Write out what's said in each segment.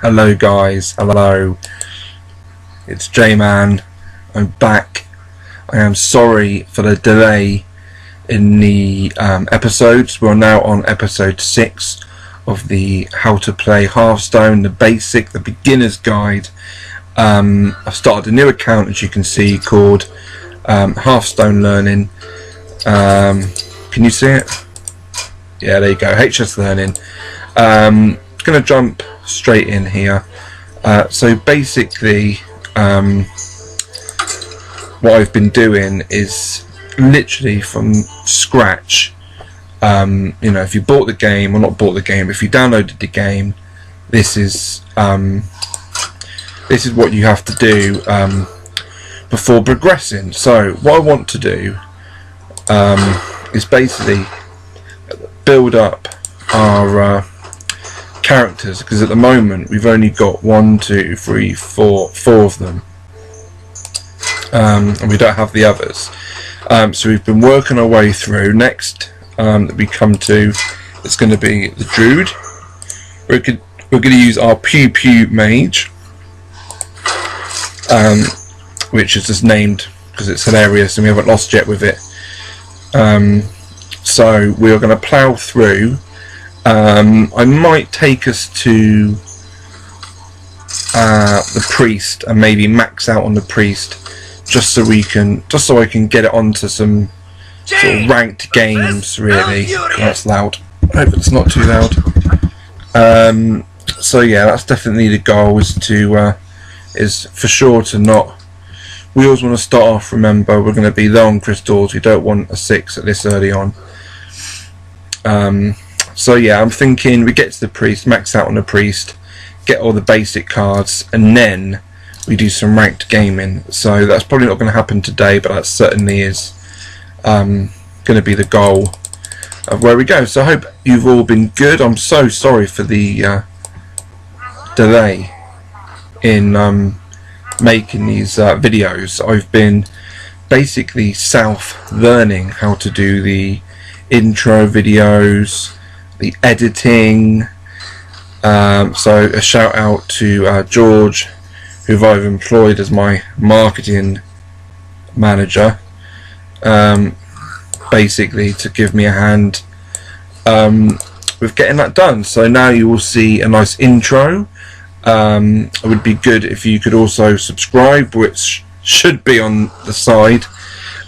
Hello guys, hello. It's J-Man. I'm back. I am sorry for the delay in the episodes. We're now on episode 6 of the How to Play Hearthstone, the beginner's guide. I've started a new account, as you can see, called Hearthstone Learning. Can you see it? Yeah, there you go, HS Learning. Going to jump straight in here. So basically what I've been doing is literally from scratch. If you bought the game, or not bought the game, if you downloaded the game, this is what you have to do before progressing. So what I want to do is basically build up our characters, because at the moment we've only got 4 of them, and we don't have the others. So we've been working our way through. Next that we come to, it's going to be the Druid. We're going to use our Pew Pew Mage, which is just named because it's hilarious and we haven't lost yet with it. So we are going to plough through. I might take us to the priest and maybe max out on the priest, just so I can get it onto some sort of ranked games. Really, that's loud. I hope it's not too loud. So yeah, that's definitely the goal. Is for sure to not. We always want to start off. Remember, we're going to be low on crystals. We don't want a 6 at this early on. So yeah, I'm thinking we get to the priest, max out on the priest, get all the basic cards, and then we do some ranked gaming. So that's probably not going to happen today, but that certainly is going to be the goal of where we go. So I hope you've all been good. I'm so sorry for the delay in making these videos. I've been basically self-learning how to do the intro videos, the editing. So a shout out to George, who I've employed as my marketing manager, basically to give me a hand with getting that done. So now you will see a nice intro. It would be good if you could also subscribe, which should be on the side,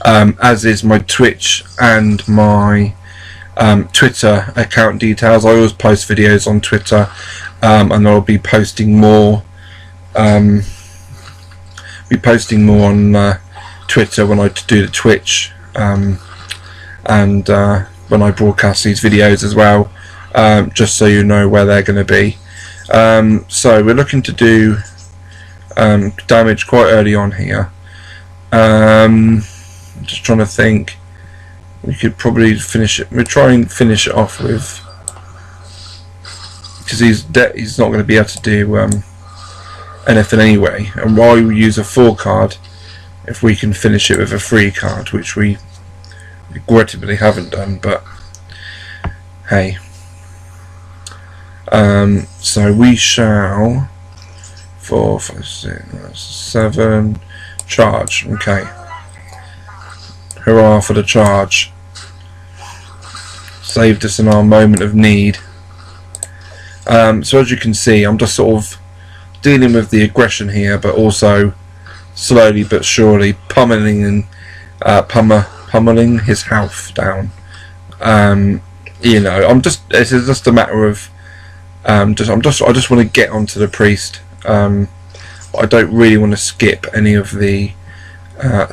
as is my Twitch and my Twitter account details. I always post videos on Twitter, and I'll be posting more. On Twitter when I do the Twitch, and when I broadcast these videos as well, just so you know where they're going to be. So we're looking to do damage quite early on here. Just trying to think. We could probably finish it. We'll try and finish it off with, because he's not going to be able to do anything anyway. And why we use a 4 card if we can finish it with a 3 card, which we regrettably haven't done. But hey, so we shall 4, 5, 6, 7 charge. Okay, hurrah for the charge. Saved us in our moment of need. So as you can see, I'm just sort of dealing with the aggression here, but also slowly but surely pummeling his health down. This is just a matter of I just want to get onto the priest. I don't really want to skip any of the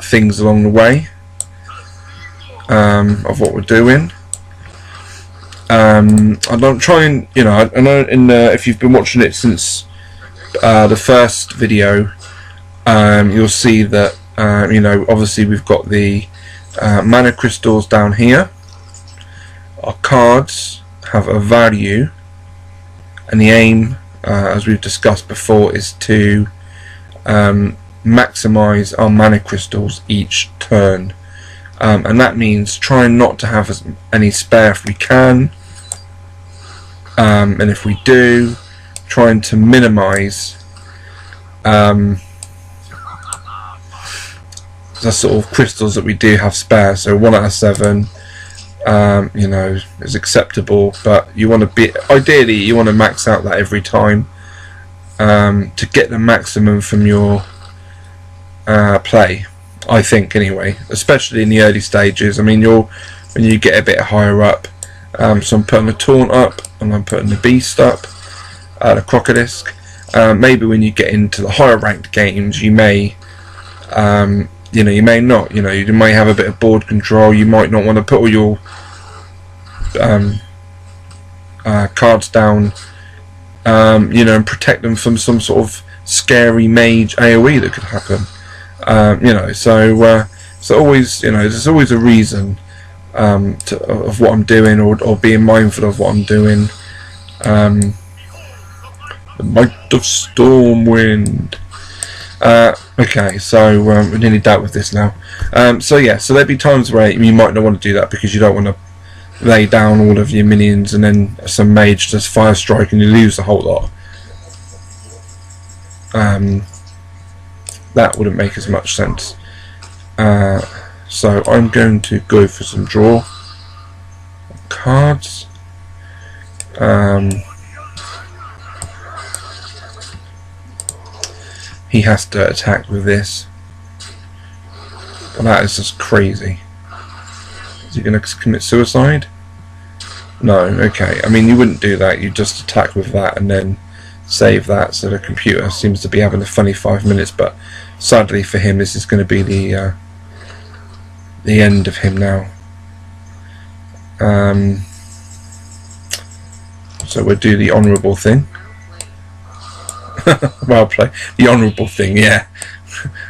things along the way of what we're doing. I'm trying, I know if you've been watching it since the first video, you'll see that obviously we've got the mana crystals down here. Our cards have a value, and the aim, as we've discussed before, is to maximize our mana crystals each turn, and that means trying not to have any spare if we can, and if we do, trying to minimise the sort of crystals that we do have spare. So 1 out of 7, you know, is acceptable, but you want to be, ideally you want to max out that every time to get the maximum from your play, I think, anyway, especially in the early stages. I mean, when you get a bit higher up, so I'm putting the taunt up and I'm putting the beast up, the crocodisk. Maybe when you get into the higher ranked games, you may you know, you may not, you know, you may have a bit of board control, you might not want to put all your cards down, you know, and protect them from some sort of scary mage AoE that could happen. You know, so always, you know, there's always a reason of what I'm doing, or being mindful of what I'm doing. The might of Stormwind. Okay, so we're nearly dealt with this now. So yeah, so there'd be times where you might not want to do that because you don't want to lay down all of your minions and then some mage just fire strike and you lose the whole lot. That wouldn't make as much sense. So I'm going to go for some draw cards. He has to attack with this. Well, that is just crazy. Is he going to commit suicide? No, okay. I mean, you wouldn't do that. You just attack with that and then save that. So the computer seems to be having a funny 5 minutes, but sadly for him, this is going to be the end of him now. So we'll do the honourable thing. Well played. The honourable thing, yeah.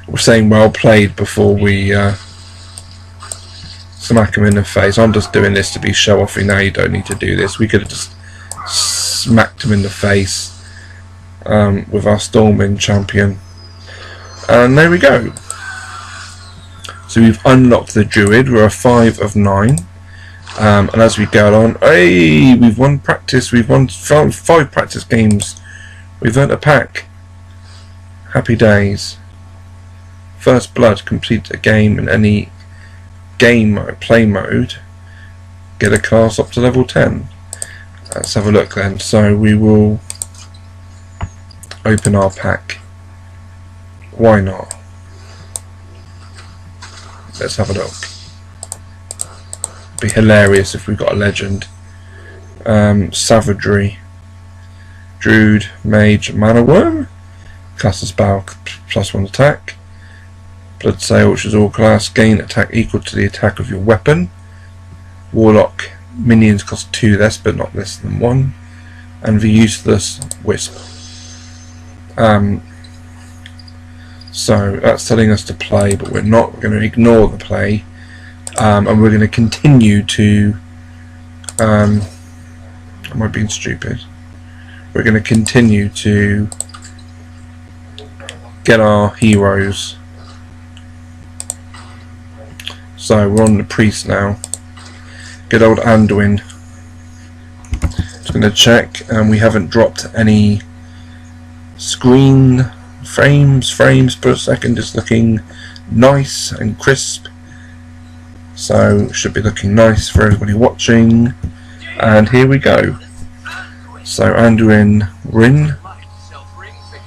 We're saying well played before we smack him in the face. I'm just doing this to be show-offy. Now you don't need to do this. We could have just smacked him in the face with our Stormwind champion. And there we go. So we've unlocked the Druid. We're a 5 of 9. And as we go on, hey, we've won practice. We've won 5 practice games. We've earned a pack. Happy days. First blood. Complete a game in any game mode, play mode. Get a class up to level 10. Let's have a look then. So we will open our pack. Why not? Let's have a look. It'd be hilarious if we got a legend. Savagery. Druid, Mage, Mana Worm. Cast a spell, +1 attack. Blood Sail, which is all class. Gain attack equal to the attack of your weapon. Warlock, minions cost 2 less, but not less than 1. And the Useless Wisp. So that's telling us to play, but we're not going to ignore the play. And we're going to continue to... am I being stupid? We're going to continue to get our heroes. So we're on the priest now. Good old Anduin. Just going to check, and we haven't dropped any screen frames per second. Is looking nice and crisp. So should be looking nice for everybody watching. And here we go. So Anduin Rin,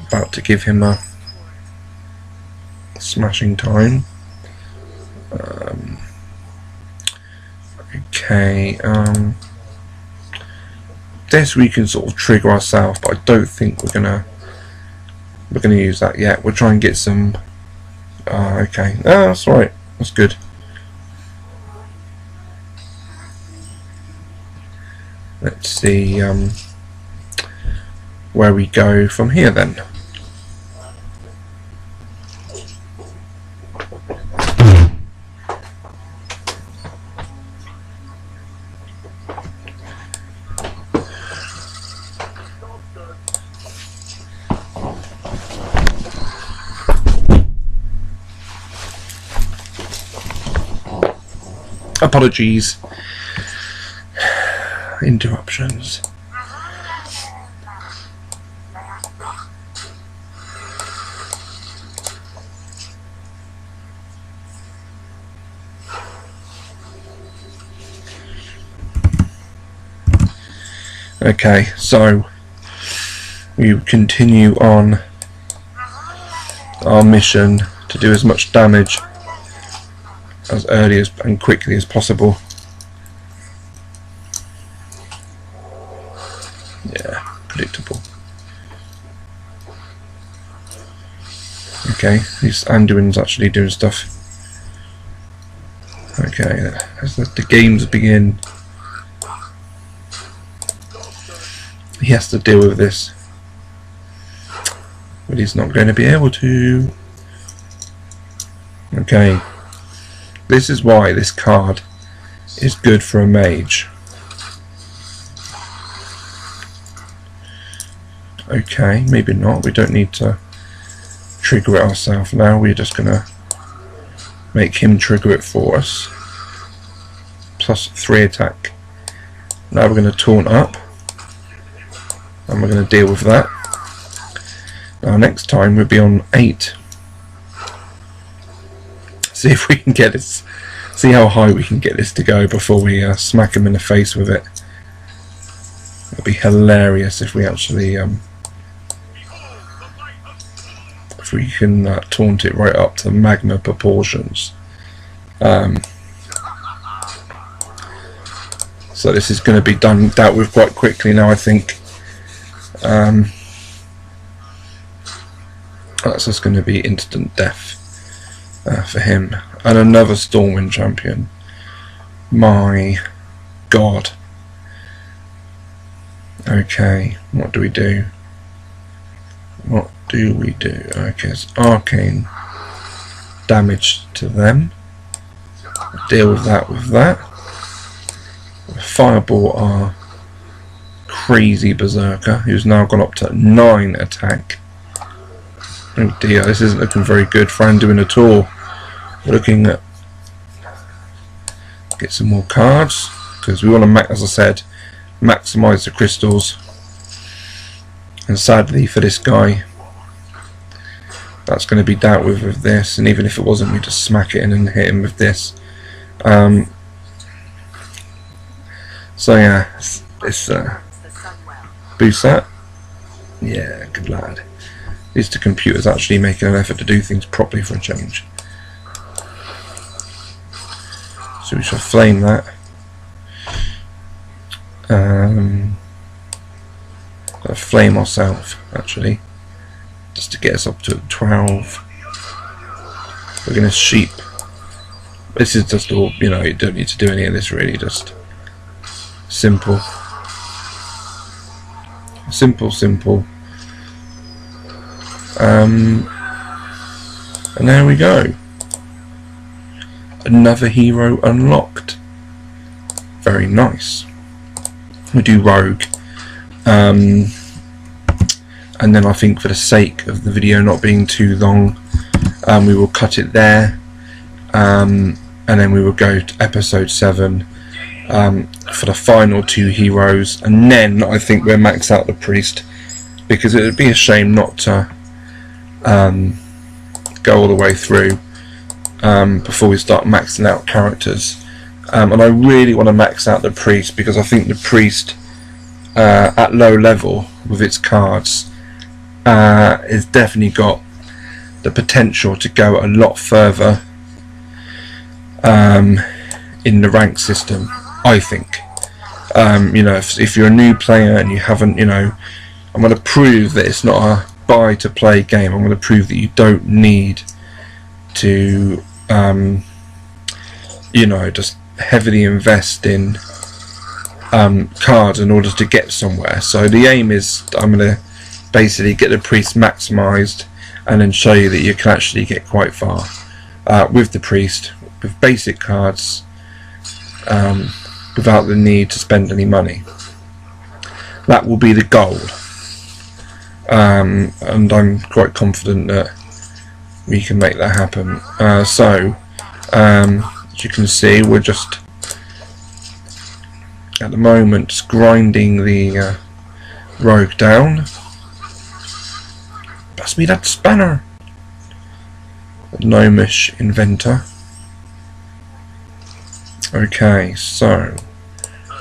about to give him a smashing time. Okay, this we can sort of trigger ourselves, but I don't think we're gonna use that yet. We'll try and get some. Okay, that's right. That's good. Let's see where we go from here then. Apologies. Interruptions. Okay, so we continue on our mission to do as much damage as early as and quickly as possible. Yeah, predictable. Okay, this Anduin's actually doing stuff. Okay, as the games begin, he has to deal with this, but he's not going to be able to. Okay, this is why this card is good for a mage. Okay, maybe not. We don't need to trigger it ourselves now. We're just going to make him trigger it for us. +3 attack. Now we're going to taunt up, and we're going to deal with that. Now next time we'll be on 8. See if we can get this. See how high we can get this to go before we smack him in the face with it. It'll be hilarious if we actually if we can taunt it right up to magma proportions. So this is going to be dealt with quite quickly now, I think. That's just going to be instant death for him. And another Stormwind champion. My God. Okay, what do we do? What do we do? Okay, it's arcane damage to them. Deal with that with that. Fireball our crazy berserker, who's now gone up to 9 attack. Oh dear, this isn't looking very good for Anduin at all. We're looking at get some more cards because we want to, as I said, maximise the crystals. And sadly for this guy, that's going to be dealt with this. And even if it wasn't, we just smack it in and hit him with this. So yeah, it's boost that. Yeah, good lad. At least the computer's actually making an effort to do things properly for a change. So we shall flame that. Gotta flame ourselves actually, just to get us up to 12. We're gonna sheep. This is just all, you know, you don't need to do any of this really, just simple. Simple. And there we go. Another hero unlocked. Very nice. We do rogue. And then I think for the sake of the video not being too long, we will cut it there. And then we will go to episode 7 for the final 2 heroes, and then I think we'll max out the priest, because it would be a shame not to go all the way through before we start maxing out characters. And I really want to max out the priest, because I think the priest at low level with its cards has definitely got the potential to go a lot further in the rank system, I think. You know, if you're a new player and you haven't, you know, I'm going to prove that it's not a buy to play game. I'm going to prove that you don't need to you know, just heavily invest in cards in order to get somewhere. So the aim is, I'm going to basically get the priest maximized and then show you that you can actually get quite far with the priest, with basic cards, without the need to spend any money. That will be the goal, and I'm quite confident that we can make that happen. So as you can see, we're just at the moment grinding the rogue down. Pass me that spanner. The gnomish inventor. Okay, so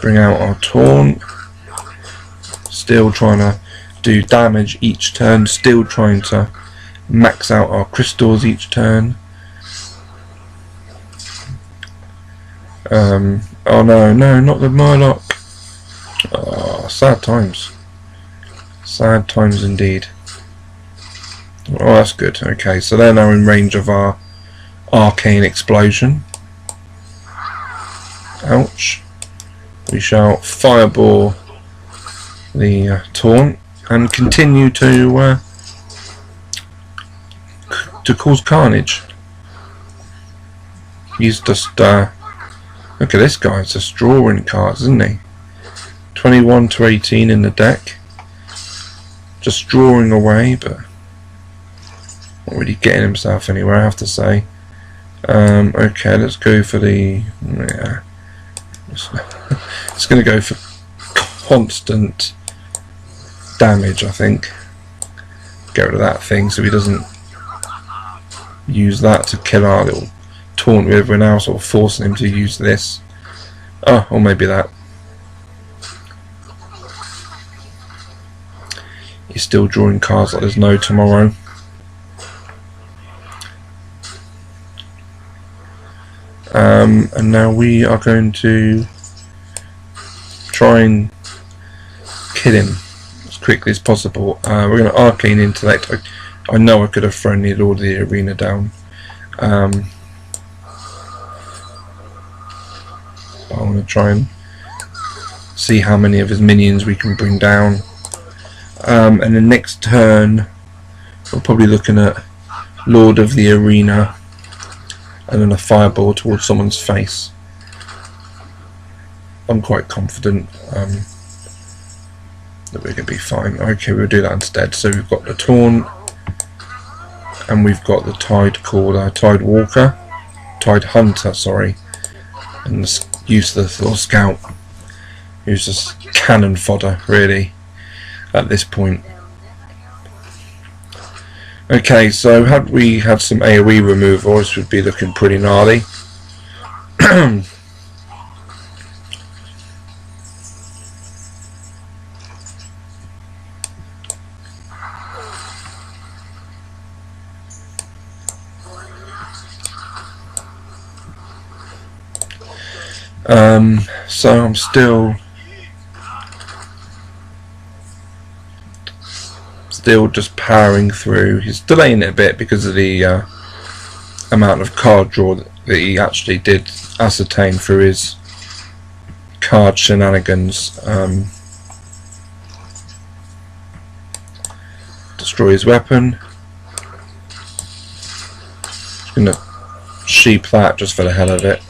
bring out our taunt. Still trying to do damage each turn. Still trying to max out our crystals each turn. Oh no, not the Murloc. Oh, sad times. Sad times indeed. Oh, that's good. Okay, so they're now in range of our arcane explosion. Ouch. We shall fireball the taunt and continue to cause carnage. He's just look at this guy, it's just drawing cards, isn't he? 21 to 18 in the deck. Just drawing away, but not really getting himself anywhere, I have to say. Okay, let's go for the... yeah. It's going to go for constant damage, I think. Get rid of that thing so he doesn't use that to kill our little taunt with everyone else, or forcing him to use this. Oh, or maybe that. He's still drawing cards like there's no tomorrow. And now we are going to try and kill him as quickly as possible. We're going to arcane intellect. I know I could have thrown the Lord of the Arena down. I want to try and see how many of his minions we can bring down. And the next turn we're probably looking at Lord of the Arena and then a fireball towards someone's face. I'm quite confident that we're going to be fine. Okay, we'll do that instead. So we've got the taunt and we've got the Tide Caller, Tide Walker, Tide Hunter, sorry, and the useless little scout who's just cannon fodder really at this point. Okay, so had we had some AoE removal, this would be looking pretty gnarly. So I'm still just powering through. He's delaying it a bit because of the amount of card draw that he actually did ascertain through his card shenanigans. Destroy his weapon. Just gonna sheep that just for the hell of it.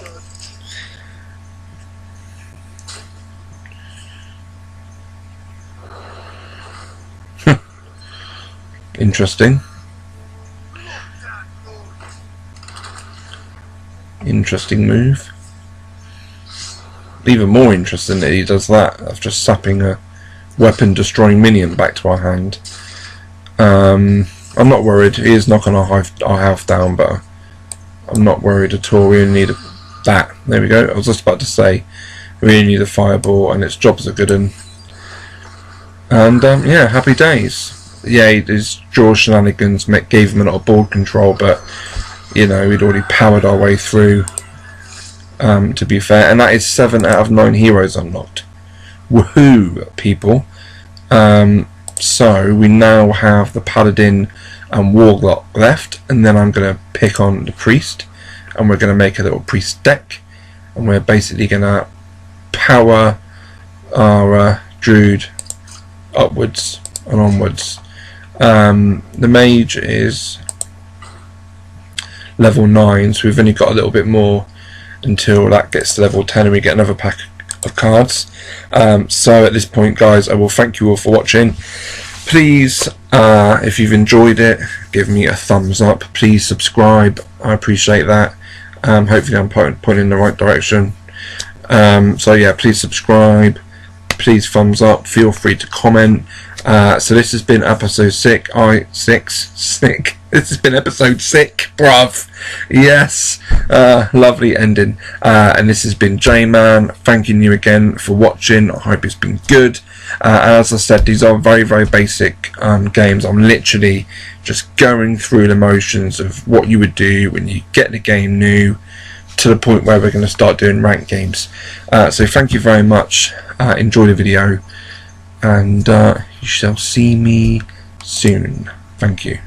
Interesting. Interesting move. Even more interesting that he does that of just sapping a weapon destroying minion back to our hand. I'm not worried. He is knocking our health down, but I'm not worried at all. We only need that. There we go. I was just about to say we only need a fireball and its job's a good one. And yeah, happy days. Yeah, his draw shenanigans gave him a lot of board control, but you know, we'd already powered our way through, to be fair, and that is 7 out of 9 heroes unlocked. Woohoo, people. So we now have the Paladin and Warlock left, and then I'm going to pick on the Priest, and we're going to make a little Priest deck, and we're basically going to power our Druid upwards and onwards. The Mage is level 9, so we've only got a little bit more until that gets to level 10 and we get another pack of cards. So at this point, guys, I will thank you all for watching. Please, if you've enjoyed it, give me a thumbs up. Please subscribe, I appreciate that. Hopefully I'm pointing in the right direction. So yeah, please subscribe, please thumbs up, feel free to comment. So this has been episode 6. This has been episode 6, bruv. Yes, lovely ending. And this has been J-Man, thanking you again for watching. I hope it's been good. As I said, these are very, very basic games. I'm literally just going through the motions of what you would do when you get the game new, to the point where we're going to start doing ranked games. So thank you very much. Enjoy the video, and you shall see me soon. Thank you.